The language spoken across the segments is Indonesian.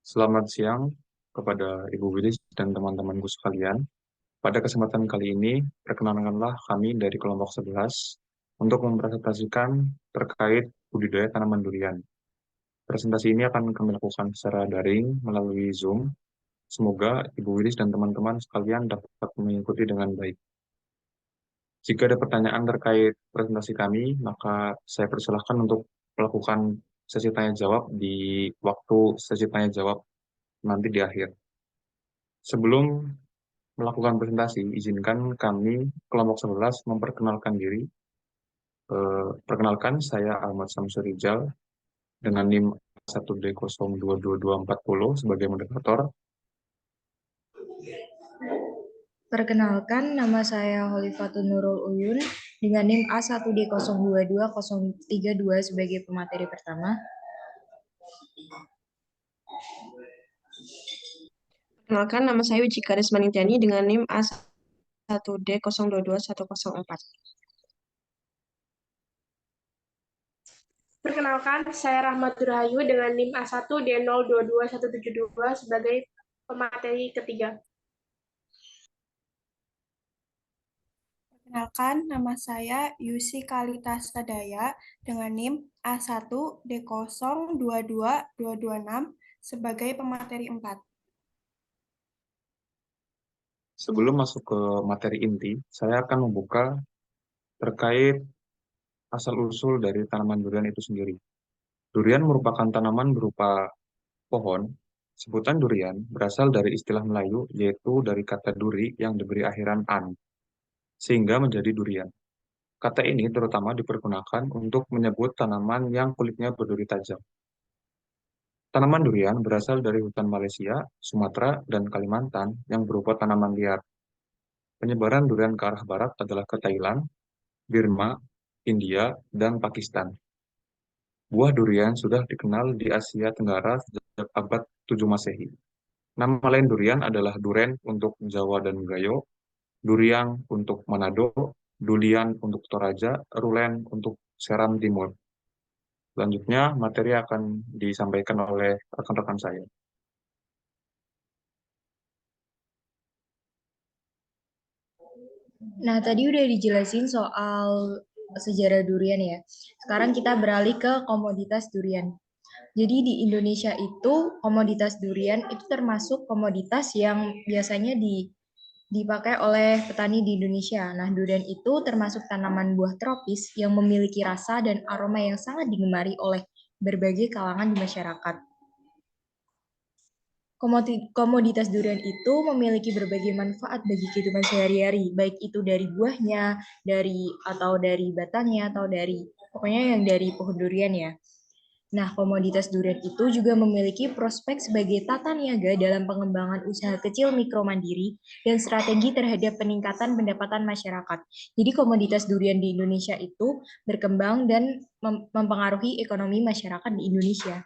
Selamat siang kepada Ibu Wilis dan teman-temanku sekalian. Pada kesempatan kali ini, perkenalkanlah kami dari kelompok 11 untuk mempresentasikan terkait budidaya tanaman durian. Presentasi ini akan kami lakukan secara daring melalui Zoom. Semoga Ibu Wilis dan teman-teman sekalian dapat mengikuti dengan baik. Jika ada pertanyaan terkait presentasi kami, maka saya persilahkan untuk melakukan sesi tanya jawab di waktu sesi tanya jawab nanti di akhir. Sebelum melakukan presentasi, izinkan kami kelompok 11 memperkenalkan diri. Perkenalkan, saya Ahmad Samsurijal dengan NIM 1D022240 sebagai moderator. Perkenalkan, nama saya Holifatun Nurul Uyun dengan NIM A1D022032 sebagai pemateri pertama. Perkenalkan, nama saya Wijika Rismanitiani dengan NIM A1D022104. Perkenalkan, saya Rahmatur Rahayu dengan NIM A1D022172 sebagai pemateri ketiga. Perkenalkan, nama saya Yusi Kalita Sadaya dengan NIM A1D022226 sebagai pemateri 4. Sebelum masuk ke materi inti, saya akan membuka terkait asal-usul dari tanaman durian itu sendiri. Durian merupakan tanaman berupa pohon. Sebutan durian berasal dari istilah Melayu, yaitu dari kata duri yang diberi akhiran an, sehingga menjadi durian. Kata ini terutama dipergunakan untuk menyebut tanaman yang kulitnya berduri tajam. Tanaman durian berasal dari hutan Malaysia, Sumatera, dan Kalimantan yang berupa tanaman liar. Penyebaran durian ke arah barat adalah ke Thailand, Burma, India, dan Pakistan. Buah durian sudah dikenal di Asia Tenggara sejak abad 7 Masehi. Nama lain durian adalah duren untuk Jawa dan Gayo, durian untuk Manado, dulian untuk Toraja, rulen untuk Seram Timur. Selanjutnya, materi akan disampaikan oleh rekan-rekan saya. Nah, tadi udah dijelasin soal sejarah durian ya. Sekarang kita beralih ke komoditas durian. Jadi di Indonesia itu komoditas durian itu termasuk komoditas yang biasanya dipakai oleh petani di Indonesia. Nah, durian itu termasuk tanaman buah tropis yang memiliki rasa dan aroma yang sangat digemari oleh berbagai kalangan di masyarakat. Komoditas durian itu memiliki berbagai manfaat bagi kehidupan sehari-hari, baik itu dari buahnya, dari batangnya, atau dari pokoknya yang dari pohon durian ya. Nah, komoditas durian itu juga memiliki prospek sebagai tata niaga dalam pengembangan usaha kecil mikro mandiri dan strategi terhadap peningkatan pendapatan masyarakat. Jadi komoditas durian di Indonesia itu berkembang dan mempengaruhi ekonomi masyarakat di Indonesia.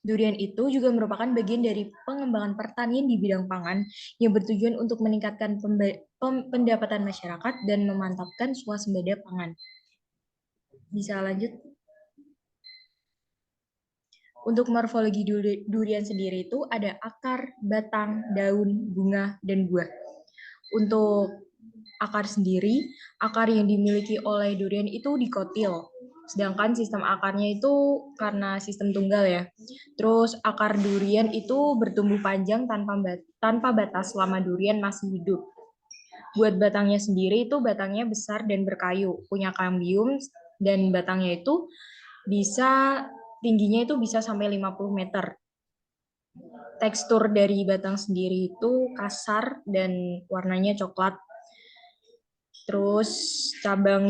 Durian itu juga merupakan bagian dari pengembangan pertanian di bidang pangan yang bertujuan untuk meningkatkan pendapatan masyarakat dan memantapkan swasembada pangan. Bisa lanjut? Untuk morfologi durian sendiri itu ada akar, batang, daun, bunga, dan buah. Untuk akar sendiri, akar yang dimiliki oleh durian itu dikotil. Sedangkan sistem akarnya itu karena sistem tunggal ya. Terus akar durian itu bertumbuh panjang tanpa batas selama durian masih hidup. Buat batangnya sendiri itu batangnya besar dan berkayu, punya kambium dan batangnya itu tingginya itu bisa sampai 50 meter. Tekstur dari batang sendiri itu kasar dan warnanya coklat. Terus cabang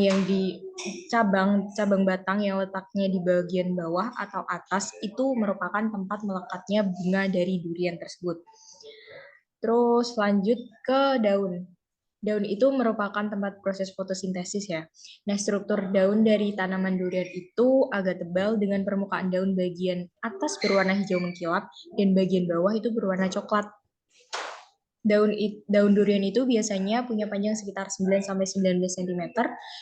batang yang letaknya di bagian bawah atau atas itu merupakan tempat melekatnya bunga dari durian tersebut. Terus lanjut ke daun. Daun itu merupakan tempat proses fotosintesis ya. Nah, struktur daun dari tanaman durian itu agak tebal dengan permukaan daun bagian atas berwarna hijau mengkilap dan bagian bawah itu berwarna coklat. Daun durian itu biasanya punya panjang sekitar 9-19 cm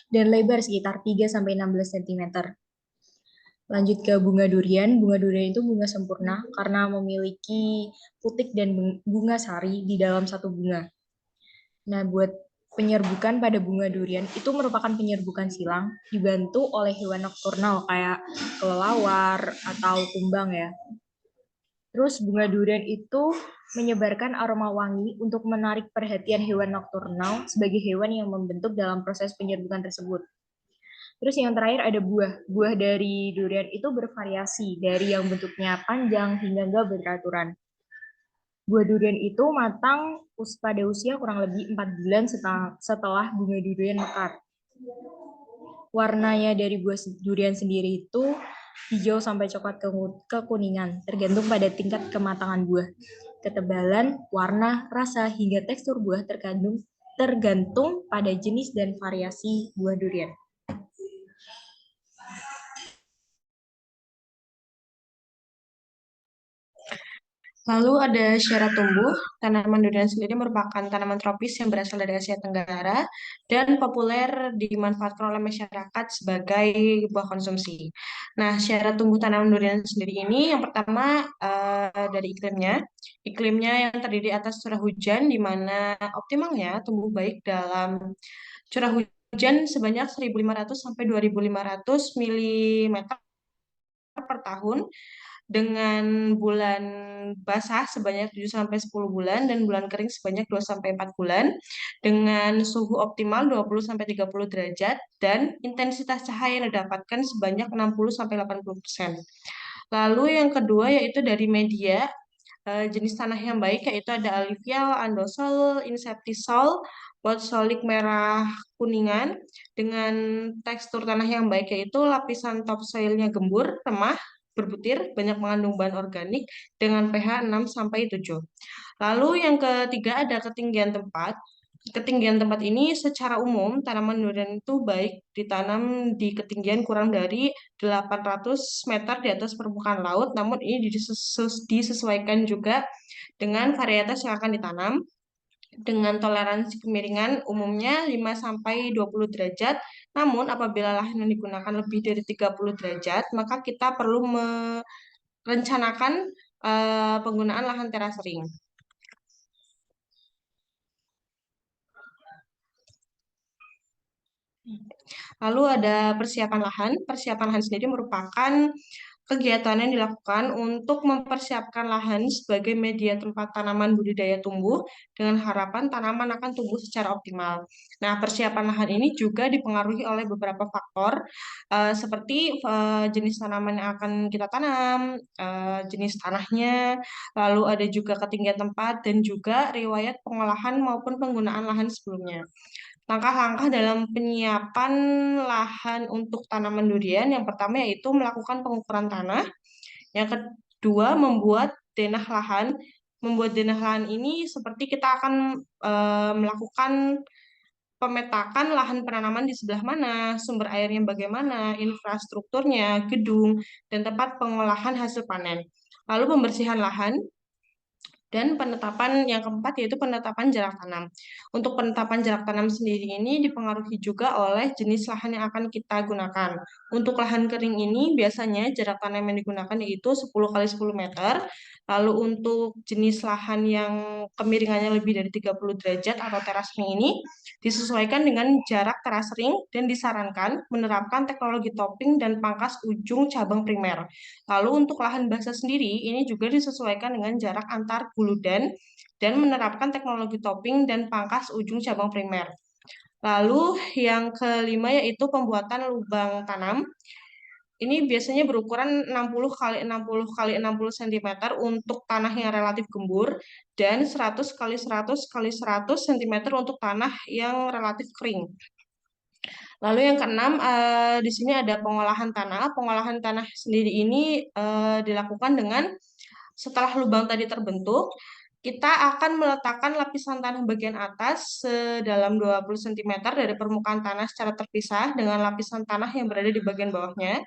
dan lebar sekitar 3-16 cm. Lanjut ke bunga durian. Bunga durian itu bunga sempurna karena memiliki putik dan bunga sari di dalam satu bunga. Nah, buat penyerbukan pada bunga durian itu merupakan penyerbukan silang dibantu oleh hewan nokturnal kayak kelelawar atau kumbang ya. Terus bunga durian itu menyebarkan aroma wangi untuk menarik perhatian hewan nokturnal sebagai hewan yang membentuk dalam proses penyerbukan tersebut. Terus yang terakhir ada buah. Buah dari durian itu bervariasi dari yang bentuknya panjang hingga enggak beraturan. Buah durian itu matang pada usia kurang lebih 4 bulan setelah bunga durian mekar. Warnanya dari buah durian sendiri itu hijau sampai coklat kekuningan, tergantung pada tingkat kematangan buah. Ketebalan, warna, rasa, hingga tekstur buah tergantung pada jenis dan variasi buah durian. Lalu ada syarat tumbuh. Tanaman durian sendiri merupakan tanaman tropis yang berasal dari Asia Tenggara dan populer dimanfaatkan oleh masyarakat sebagai buah konsumsi. Nah, syarat tumbuh tanaman durian sendiri ini yang pertama dari iklimnya. Iklimnya yang terdiri atas curah hujan di mana optimalnya tumbuh baik dalam curah hujan sebanyak 1.500 sampai 2.500 mm per tahun dengan bulan basah sebanyak 7 sampai 10 bulan dan bulan kering sebanyak 2 sampai 4 bulan dengan suhu optimal 20 sampai 30 derajat dan intensitas cahaya yang didapatkan sebanyak 60 sampai 80%. Lalu yang kedua yaitu dari media jenis tanah yang baik yaitu ada alluvial, andosol, inceptisol, potsolik merah kuningan dengan tekstur tanah yang baik yaitu lapisan topsoilnya gembur, remah, berbutir, banyak mengandung bahan organik dengan pH 6 sampai 7. Lalu yang ketiga ada ketinggian tempat. Ketinggian tempat ini secara umum tanaman durian itu baik ditanam di ketinggian kurang dari 800 meter di atas permukaan laut, namun ini disesuaikan juga dengan varietas yang akan ditanam dengan toleransi kemiringan umumnya 5 sampai 20 derajat. Namun apabila lahan yang digunakan lebih dari 30 derajat, maka kita perlu merencanakan penggunaan lahan terasering. Lalu ada persiapan lahan. Persiapan lahan sendiri merupakan kegiatan yang dilakukan untuk mempersiapkan lahan sebagai media tempat tanaman budidaya tumbuh dengan harapan tanaman akan tumbuh secara optimal. Nah, persiapan lahan ini juga dipengaruhi oleh beberapa faktor seperti jenis tanaman yang akan kita tanam, jenis tanahnya, lalu ada juga ketinggian tempat dan juga riwayat pengolahan maupun penggunaan lahan sebelumnya. Langkah-langkah dalam penyiapan lahan untuk tanaman durian, yang pertama yaitu melakukan pengukuran tanah, yang kedua membuat denah lahan. Membuat denah lahan ini seperti kita akan melakukan pemetakan lahan penanaman di sebelah mana, sumber airnya bagaimana, infrastrukturnya, gedung, dan tempat pengolahan hasil panen. Lalu pembersihan lahan, dan penetapan yang keempat yaitu penetapan jarak tanam. Untuk penetapan jarak tanam sendiri ini dipengaruhi juga oleh jenis lahan yang akan kita gunakan. Untuk lahan kering ini biasanya jarak tanam yang digunakan yaitu 10 kali 10 meter. Lalu untuk jenis lahan yang kemiringannya lebih dari 30 derajat atau terasering ini disesuaikan dengan jarak terasering dan disarankan menerapkan teknologi topping dan pangkas ujung cabang primer. Lalu untuk lahan basah sendiri, ini juga disesuaikan dengan jarak antar guludan dan menerapkan teknologi topping dan pangkas ujung cabang primer. Lalu yang kelima yaitu pembuatan lubang tanam. Ini biasanya berukuran 60 kali 60 kali 60 cm untuk tanah yang relatif gembur dan 100 kali 100 kali 100 cm untuk tanah yang relatif kering. Lalu yang keenam, di sini ada pengolahan tanah. Pengolahan tanah sendiri ini dilakukan dengan setelah lubang tadi terbentuk, kita akan meletakkan lapisan tanah bagian atas sedalam 20 cm dari permukaan tanah secara terpisah dengan lapisan tanah yang berada di bagian bawahnya.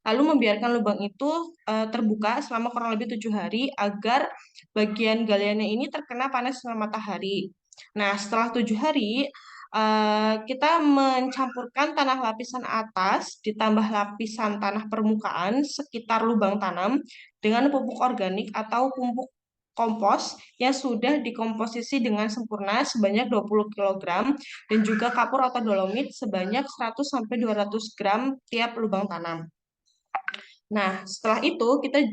Lalu membiarkan lubang itu terbuka selama kurang lebih 7 hari agar bagian galiannya ini terkena panas sinar matahari. Nah, setelah 7 hari, Kita mencampurkan tanah lapisan atas ditambah lapisan tanah permukaan sekitar lubang tanam dengan pupuk organik atau pupuk kompos yang sudah dikomposisi dengan sempurna sebanyak 20 kg dan juga kapur atau dolomit sebanyak 100 sampai 200 gram tiap lubang tanam. Nah, setelah itu kita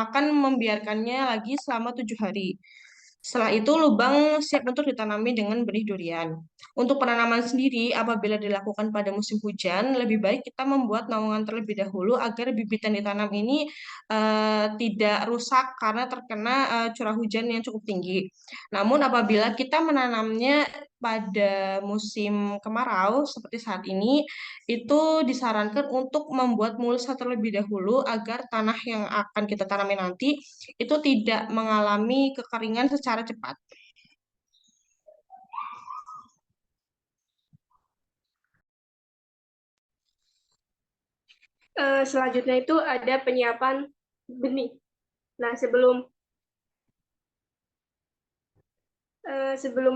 akan membiarkannya lagi selama 7 hari. Setelah itu lubang siap untuk ditanami dengan benih durian. Untuk penanaman sendiri, apabila dilakukan pada musim hujan, lebih baik kita membuat naungan terlebih dahulu agar bibit yang ditanam ini tidak rusak karena terkena curah hujan yang cukup tinggi. Namun apabila kita menanamnya pada musim kemarau seperti saat ini, itu disarankan untuk membuat mulsa terlebih dahulu agar tanah yang akan kita tanami nanti itu tidak mengalami kekeringan secara cepat. Selanjutnya itu ada penyiapan benih. Nah, sebelum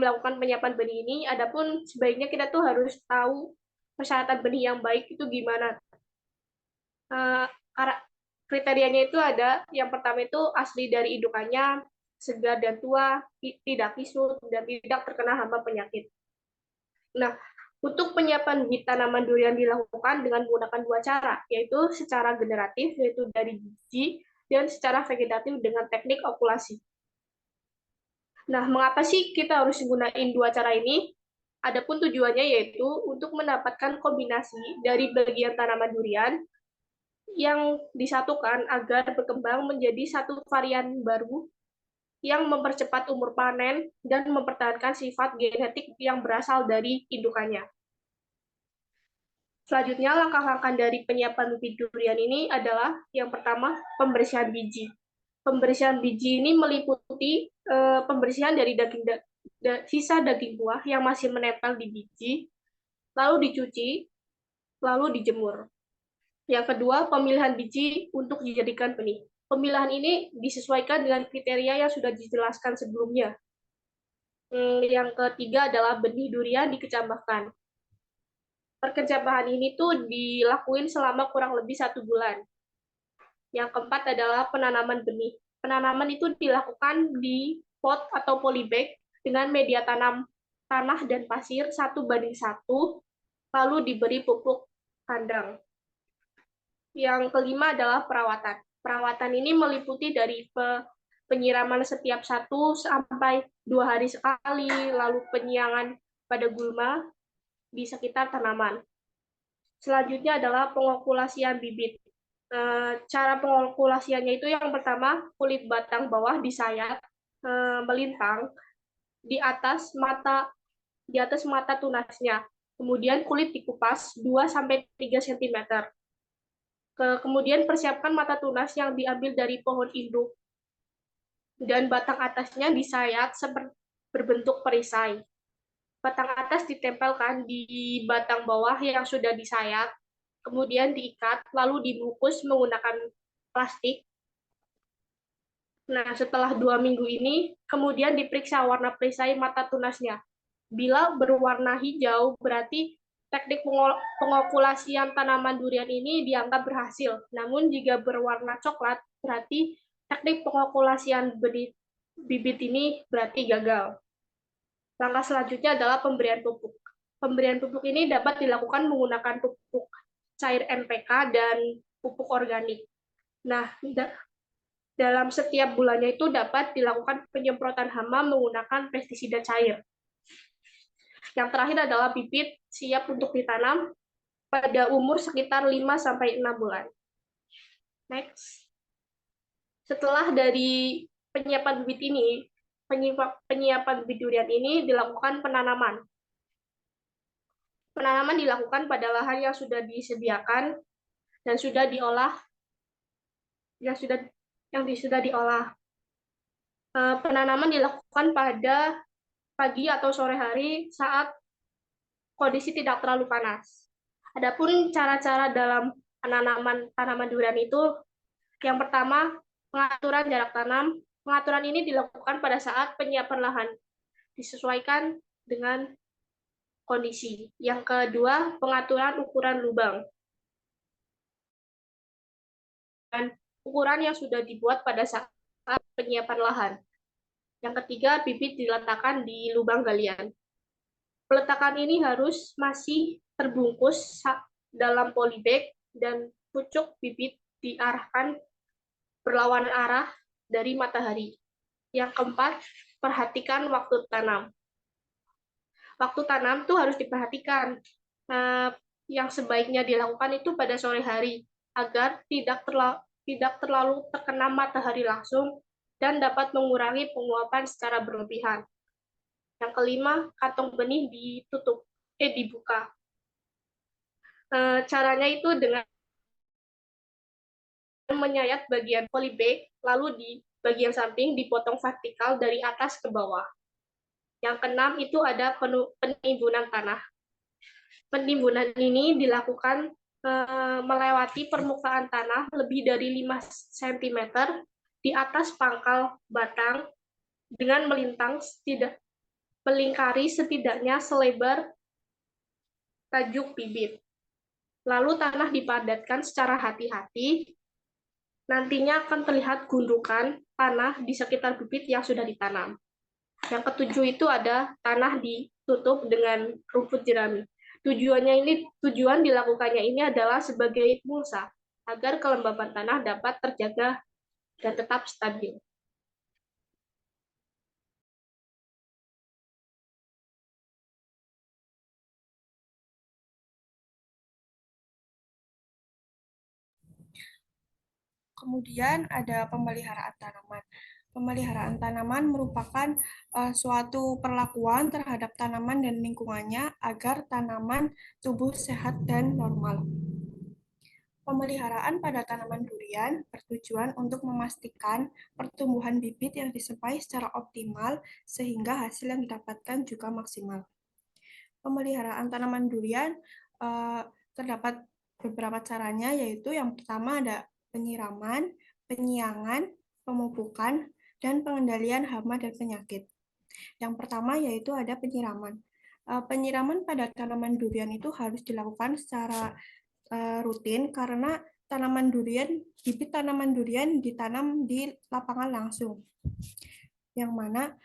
melakukan penyiapan benih ini, adapun sebaiknya kita tuh harus tahu persyaratan benih yang baik itu gimana. Kriterianya itu ada, yang pertama itu asli dari indukannya, segar dan tua, tidak kisut, dan tidak terkena hama penyakit. Nah, untuk penyiapan bibit tanaman durian dilakukan dengan menggunakan dua cara, yaitu secara generatif, yaitu dari biji, dan secara vegetatif dengan teknik okulasi. Nah, mengapa sih kita harus menggunakan dua cara ini? Adapun tujuannya yaitu untuk mendapatkan kombinasi dari bagian tanaman durian yang disatukan agar berkembang menjadi satu varian baru yang mempercepat umur panen dan mempertahankan sifat genetik yang berasal dari indukannya. Selanjutnya, langkah-langkah dari penyiapan bibit durian ini adalah yang pertama, pembersihan biji. Pembersihan biji ini meliputi pembersihan dari sisa daging buah yang masih menempel di biji, lalu dicuci, lalu dijemur. Yang kedua, pemilihan biji untuk dijadikan benih. Pemilihan ini disesuaikan dengan kriteria yang sudah dijelaskan sebelumnya. Yang ketiga adalah benih durian dikecambahkan. Perkecambahan ini tuh dilakuin selama kurang lebih 1 bulan. Yang keempat adalah penanaman benih. Penanaman itu dilakukan di pot atau polybag dengan media tanam tanah dan pasir 1:1, lalu diberi pupuk kandang. Yang kelima adalah perawatan. Perawatan ini meliputi dari penyiraman setiap 1 sampai 2 hari sekali, lalu penyiangan pada gulma di sekitar tanaman. Selanjutnya adalah pengokulasian bibit. Cara pengokulasiannya itu yang pertama, kulit batang bawah disayat melintang di atas mata tunasnya. Kemudian kulit dikupas 2-3 cm. Kemudian persiapkan mata tunas yang diambil dari pohon induk dan batang atasnya disayat berbentuk perisai. Batang atas ditempelkan di batang bawah yang sudah disayat, kemudian diikat, lalu dibungkus menggunakan plastik. Nah, setelah 2 minggu ini, kemudian diperiksa warna perisai mata tunasnya. Bila berwarna hijau, berarti teknik pengokulasian tanaman durian ini dianggap berhasil. Namun jika berwarna coklat, berarti teknik pengokulasian bibit ini berarti gagal. Langkah selanjutnya adalah pemberian pupuk. Pemberian pupuk ini dapat dilakukan menggunakan pupuk cair NPK dan pupuk organik. Nah, dalam setiap bulannya itu dapat dilakukan penyemprotan hama menggunakan pestisida cair. Yang terakhir adalah bibit siap untuk ditanam pada umur sekitar 5-6 bulan. Next. Setelah dari penyiapan bibit ini, penyiapan bibit durian ini dilakukan penanaman. Penanaman dilakukan pada lahan yang sudah disediakan dan sudah diolah, Penanaman dilakukan pada pagi atau sore hari saat kondisi tidak terlalu panas. Adapun cara-cara dalam penanaman tanaman durian itu, yang pertama, pengaturan jarak tanam. Pengaturan ini dilakukan pada saat penyiapan lahan, disesuaikan dengan kondisi. Yang kedua, pengaturan ukuran lubang. Dan ukuran yang sudah dibuat pada saat penyiapan lahan. Yang ketiga, bibit diletakkan di lubang galian. Peletakan ini harus masih terbungkus dalam polybag dan pucuk bibit diarahkan berlawanan arah dari matahari. Yang keempat, perhatikan waktu tanam. Waktu tanam tuh harus diperhatikan. Yang sebaiknya dilakukan itu pada sore hari agar tidak terlalu terkena matahari langsung dan dapat mengurangi penguapan secara berlebihan. Yang kelima, kantong benih dibuka. Caranya itu dengan menyayat bagian polybag, lalu di bagian samping dipotong vertikal dari atas ke bawah. Yang keenam itu ada penimbunan tanah. Penimbunan ini dilakukan melewati permukaan tanah lebih dari 5 cm di atas pangkal batang dengan melingkari setidaknya selebar tajuk bibit. Lalu tanah dipadatkan secara hati-hati. Nantinya akan terlihat gundukan tanah di sekitar bibit yang sudah ditanam. Yang ketujuh itu ada tanah ditutup dengan rumput jerami. Tujuan dilakukannya ini adalah sebagai mulsa agar kelembaban tanah dapat terjaga dan tetap stabil. Kemudian ada pemeliharaan tanaman. Pemeliharaan tanaman merupakan suatu perlakuan terhadap tanaman dan lingkungannya agar tanaman tumbuh sehat dan normal. Pemeliharaan pada tanaman durian bertujuan untuk memastikan pertumbuhan bibit yang disertai secara optimal sehingga hasil yang didapatkan juga maksimal. Pemeliharaan tanaman durian terdapat beberapa caranya, yaitu yang pertama ada penyiraman, penyiangan, pemupukan, dan pengendalian hama dan penyakit. Yang pertama yaitu ada penyiraman. Penyiraman pada tanaman durian itu harus dilakukan secara rutin karena bibit tanaman durian ditanam di lapangan langsung. Yang mana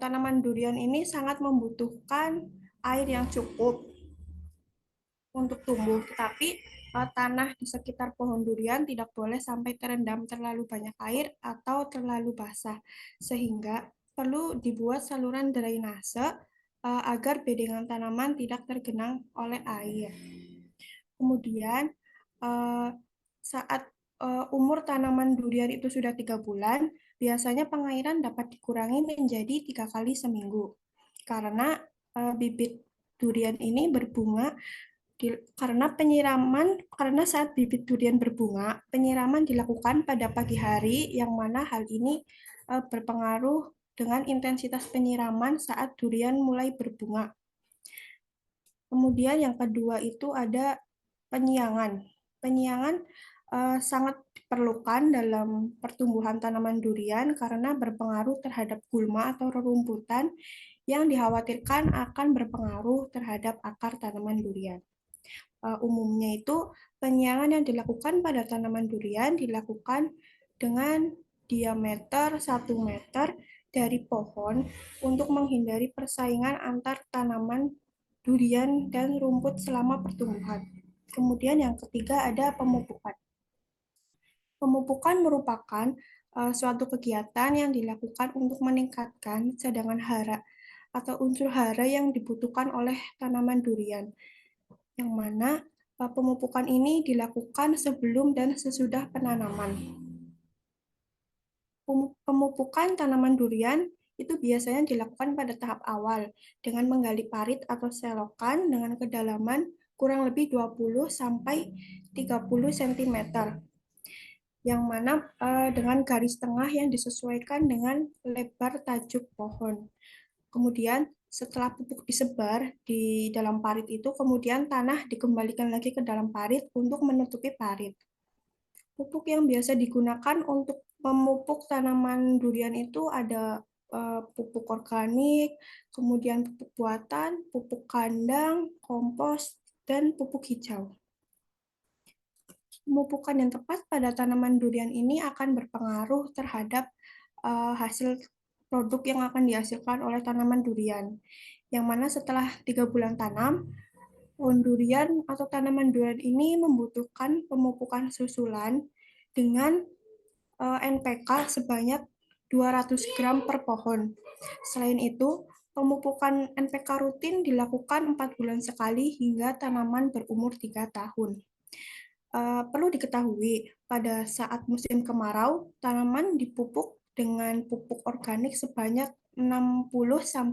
tanaman durian ini sangat membutuhkan air yang cukup untuk tumbuh, tetapi tanah di sekitar pohon durian tidak boleh sampai terendam terlalu banyak air atau terlalu basah, sehingga perlu dibuat saluran drainase agar bedengan tanaman tidak tergenang oleh air. Kemudian saat umur tanaman durian itu sudah 3 bulan, biasanya pengairan dapat dikurangi menjadi 3 kali seminggu, karena bibit durian ini berbunga. Karena saat bibit durian berbunga, penyiraman dilakukan pada pagi hari, yang mana hal ini berpengaruh dengan intensitas penyiraman saat durian mulai berbunga. Kemudian yang kedua itu ada penyiangan. Penyiangan sangat diperlukan dalam pertumbuhan tanaman durian karena berpengaruh terhadap gulma atau rerumputan yang dikhawatirkan akan berpengaruh terhadap akar tanaman durian. Umumnya itu penyiangan yang dilakukan pada tanaman durian dilakukan dengan diameter 1 meter dari pohon untuk menghindari persaingan antar tanaman durian dan rumput selama pertumbuhan. Kemudian yang ketiga ada pemupukan. Pemupukan merupakan suatu kegiatan yang dilakukan untuk meningkatkan cadangan hara atau unsur hara yang dibutuhkan oleh tanaman durian, yang mana pemupukan ini dilakukan sebelum dan sesudah penanaman. Pemupukan tanaman durian itu biasanya dilakukan pada tahap awal dengan menggali parit atau selokan dengan kedalaman kurang lebih 20 sampai 30 cm, yang mana dengan garis tengah yang disesuaikan dengan lebar tajuk pohon. Kemudian setelah pupuk disebar di dalam parit itu, kemudian tanah dikembalikan lagi ke dalam parit untuk menutupi parit. Pupuk yang biasa digunakan untuk memupuk tanaman durian itu ada pupuk organik, kemudian pupuk buatan, pupuk kandang, kompos, dan pupuk hijau. Pemupukan yang tepat pada tanaman durian ini akan berpengaruh terhadap hasil produk yang akan dihasilkan oleh tanaman durian. Yang mana setelah 3 bulan tanam, pohon durian atau tanaman durian ini membutuhkan pemupukan susulan dengan NPK sebanyak 200 gram per pohon. Selain itu, pemupukan NPK rutin dilakukan 4 bulan sekali hingga tanaman berumur 3 tahun. Perlu diketahui, pada saat musim kemarau, tanaman dipupuk dengan pupuk organik sebanyak 60-100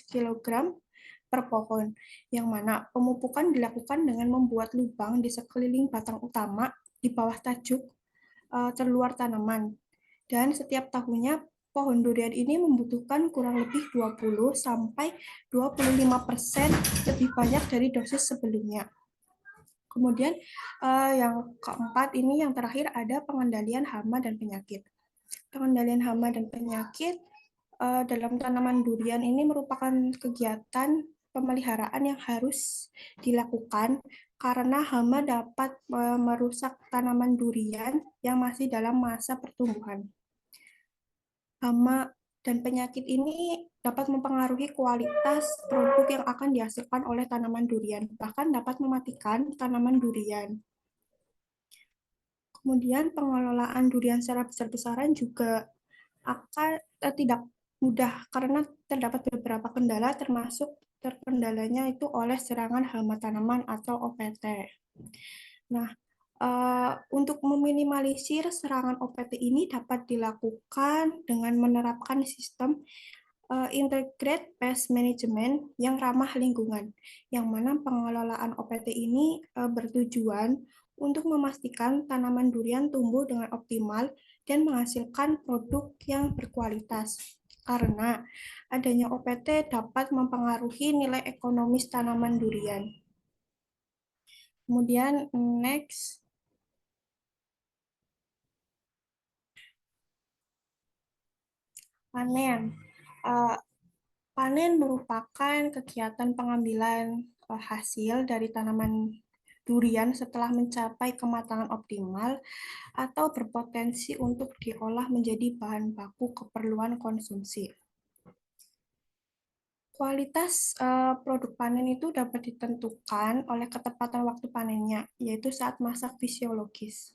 kg per pohon, yang mana pemupukan dilakukan dengan membuat lubang di sekeliling batang utama di bawah tajuk terluar tanaman. Dan setiap tahunnya pohon durian ini membutuhkan kurang lebih 20-25% lebih banyak dari dosis sebelumnya. Kemudian yang keempat ini yang terakhir ada pengendalian hama dan penyakit. Pengendalian hama dan penyakit dalam tanaman durian ini merupakan kegiatan pemeliharaan yang harus dilakukan karena hama dapat merusak tanaman durian yang masih dalam masa pertumbuhan. Hama dan penyakit ini dapat mempengaruhi kualitas produk yang akan dihasilkan oleh tanaman durian, bahkan dapat mematikan tanaman durian. Kemudian pengelolaan durian secara besar-besaran juga akan tidak mudah karena terdapat beberapa kendala termasuk terkendalanya itu oleh serangan hama tanaman atau OPT. Nah, untuk meminimalisir serangan OPT ini dapat dilakukan dengan menerapkan sistem Integrated Pest Management yang ramah lingkungan, yang mana pengelolaan OPT ini bertujuan untuk memastikan tanaman durian tumbuh dengan optimal dan menghasilkan produk yang berkualitas. Karena adanya OPT dapat mempengaruhi nilai ekonomis tanaman durian. Kemudian next, panen. Panen merupakan kegiatan pengambilan hasil dari tanaman durian setelah mencapai kematangan optimal atau berpotensi untuk diolah menjadi bahan baku keperluan konsumsi. Kualitas produk panen itu dapat ditentukan oleh ketepatan waktu panennya, yaitu saat masa fisiologis.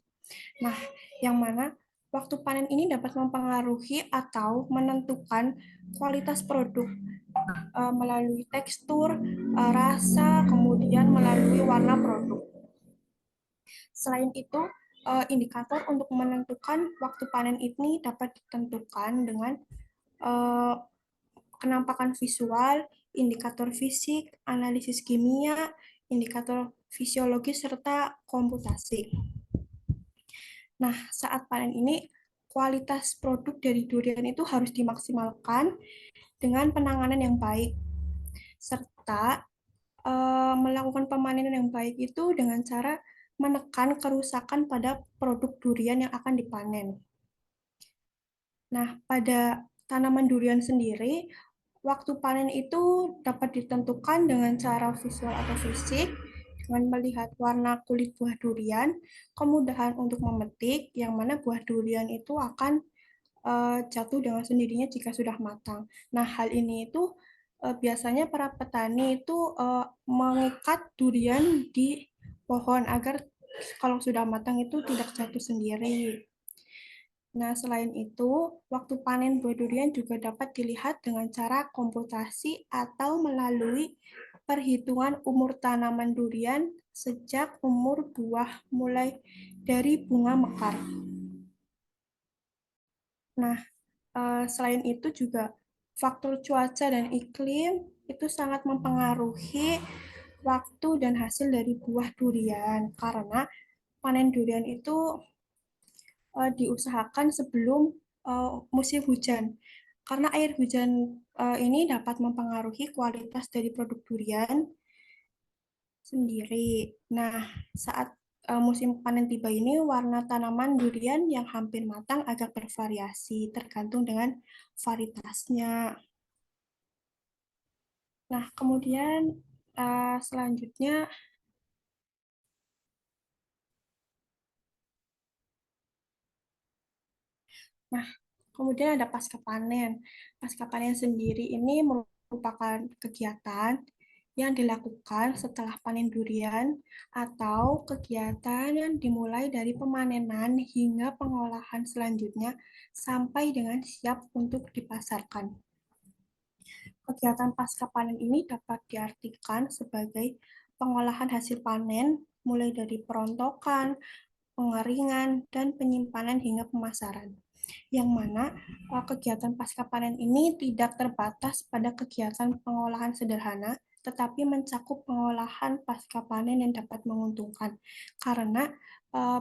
Nah, yang mana waktu panen ini dapat mempengaruhi atau menentukan kualitas produk melalui tekstur, rasa, kemudian melalui warna produk. Selain itu, indikator untuk menentukan waktu panen ini dapat ditentukan dengan kenampakan visual, indikator fisik, analisis kimia, indikator fisiologis, serta komputasi. Nah, saat panen ini, kualitas produk dari durian itu harus dimaksimalkan dengan penanganan yang baik, serta melakukan pemanenan yang baik itu dengan cara menekan kerusakan pada produk durian yang akan dipanen. Nah, pada tanaman durian sendiri, waktu panen itu dapat ditentukan dengan cara visual atau fisik, dengan melihat warna kulit buah durian, kemudahan untuk memetik, yang mana buah durian itu akan jatuh dengan sendirinya jika sudah matang. Nah, hal ini itu biasanya para petani itu mengikat durian di pohon agar kalau sudah matang itu tidak jatuh sendiri. Nah, selain itu, waktu panen buah durian juga dapat dilihat dengan cara komputasi atau melalui perhitungan umur tanaman durian sejak umur buah mulai dari bunga mekar. Nah, selain itu juga faktor cuaca dan iklim itu sangat mempengaruhi waktu dan hasil dari buah durian karena panen durian itu diusahakan sebelum musim hujan karena air hujan ini dapat mempengaruhi kualitas dari produk durian sendiri. Nah, saat musim panen tiba ini, warna tanaman durian yang hampir matang agak bervariasi, tergantung dengan varietasnya. Nah, kemudian selanjutnya, nah, kemudian ada pasca panen. Pasca panen sendiri ini merupakan kegiatan yang dilakukan setelah panen durian atau kegiatan yang dimulai dari pemanenan hingga pengolahan selanjutnya sampai dengan siap untuk dipasarkan. Kegiatan pasca panen ini dapat diartikan sebagai pengolahan hasil panen mulai dari perontokan, pengeringan, dan penyimpanan hingga pemasaran. Yang mana kegiatan pasca panen ini tidak terbatas pada kegiatan pengolahan sederhana, tetapi mencakup pengolahan pasca panen yang dapat menguntungkan. Karena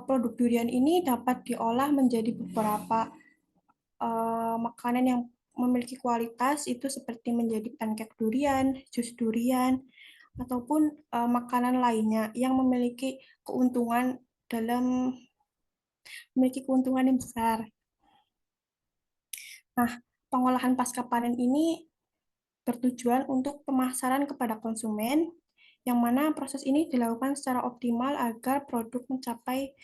produk durian ini dapat diolah menjadi beberapa makanan yang memiliki kualitas, itu seperti menjadi pancake durian, jus durian, ataupun makanan lainnya yang memiliki keuntungan yang besar. Nah, pengolahan pasca panen ini bertujuan untuk pemasaran kepada konsumen, yang mana proses ini dilakukan secara optimal agar produk mencapai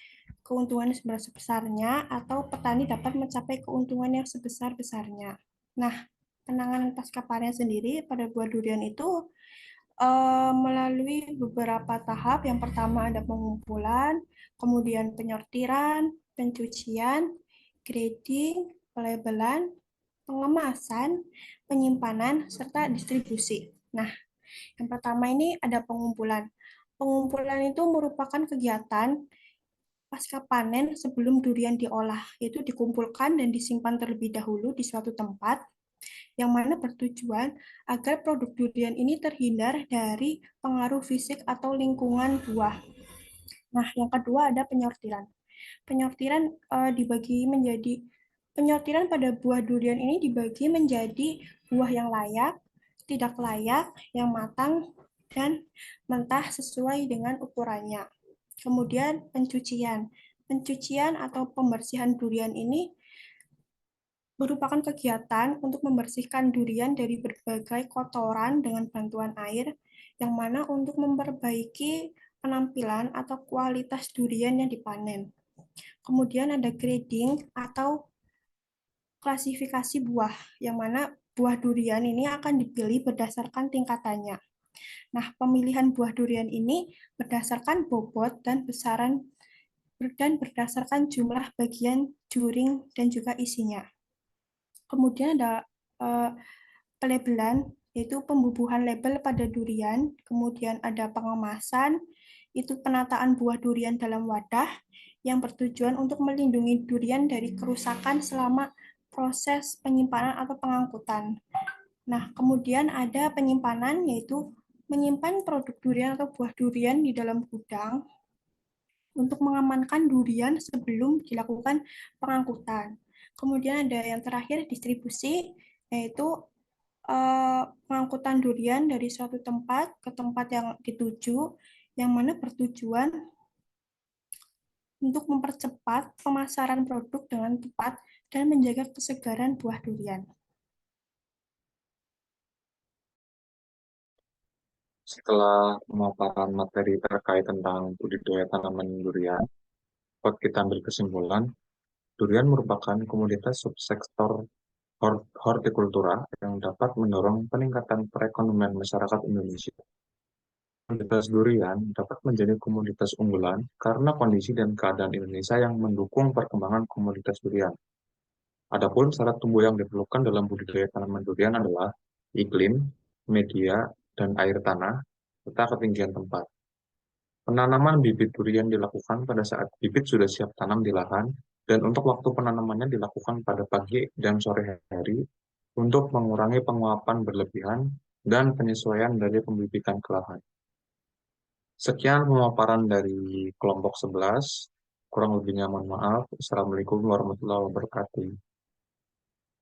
keuntungan sebesar-besarnya atau petani dapat mencapai keuntungan yang sebesar-besarnya. Nah, penanganan pasca panen sendiri pada buah durian itu melalui beberapa tahap. Yang pertama ada pengumpulan, kemudian penyortiran, pencucian, grading, pelabelan, pengemasan, penyimpanan, serta distribusi. Nah, yang pertama ini ada pengumpulan. Pengumpulan itu merupakan kegiatan pasca panen sebelum durian diolah, yaitu dikumpulkan dan disimpan terlebih dahulu di suatu tempat, yang mana bertujuan agar produk durian ini terhindar dari pengaruh fisik atau lingkungan buah. Nah, yang kedua ada penyortiran. Penyortiran penyortiran pada buah durian ini dibagi menjadi buah yang layak, tidak layak, yang matang, dan mentah sesuai dengan ukurannya. Kemudian pencucian. Pencucian atau pembersihan durian ini merupakan kegiatan untuk membersihkan durian dari berbagai kotoran dengan bantuan air, yang mana untuk memperbaiki penampilan atau kualitas durian yang dipanen. Kemudian ada grading atau klasifikasi buah, yang mana buah durian ini akan dipilih berdasarkan tingkatannya. Nah, pemilihan buah durian ini berdasarkan bobot dan besaran dan berdasarkan jumlah bagian juring dan juga isinya. Kemudian ada pelabelan, yaitu pembubuhan label pada durian. Kemudian ada pengemasan, itu penataan buah durian dalam wadah yang bertujuan untuk melindungi durian dari kerusakan selama proses penyimpanan atau pengangkutan. Nah, kemudian ada penyimpanan, yaitu menyimpan produk durian atau buah durian di dalam gudang untuk mengamankan durian sebelum dilakukan pengangkutan. Kemudian ada yang terakhir distribusi, yaitu pengangkutan durian dari suatu tempat ke tempat yang dituju, yang mana bertujuan untuk mempercepat pemasaran produk dengan tepat dan menjaga kesegaran buah durian. Setelah pemaparan materi terkait tentang budidaya tanaman durian, dapat kita ambil kesimpulan, durian merupakan komoditas subsektor hortikultura yang dapat mendorong peningkatan perekonomian masyarakat Indonesia. Komoditas durian dapat menjadi komoditas unggulan karena kondisi dan keadaan Indonesia yang mendukung perkembangan komoditas durian. Adapun syarat tumbuh yang diperlukan dalam budidaya tanaman durian adalah iklim, media, dan air tanah, serta ketinggian tempat. Penanaman bibit durian dilakukan pada saat bibit sudah siap tanam di lahan, dan untuk waktu penanamannya dilakukan pada pagi dan sore hari untuk mengurangi penguapan berlebihan dan penyesuaian dari pembibitan ke lahan. Sekian pemaparan dari kelompok 11. Kurang lebihnya mohon maaf. Assalamualaikum warahmatullahi wabarakatuh.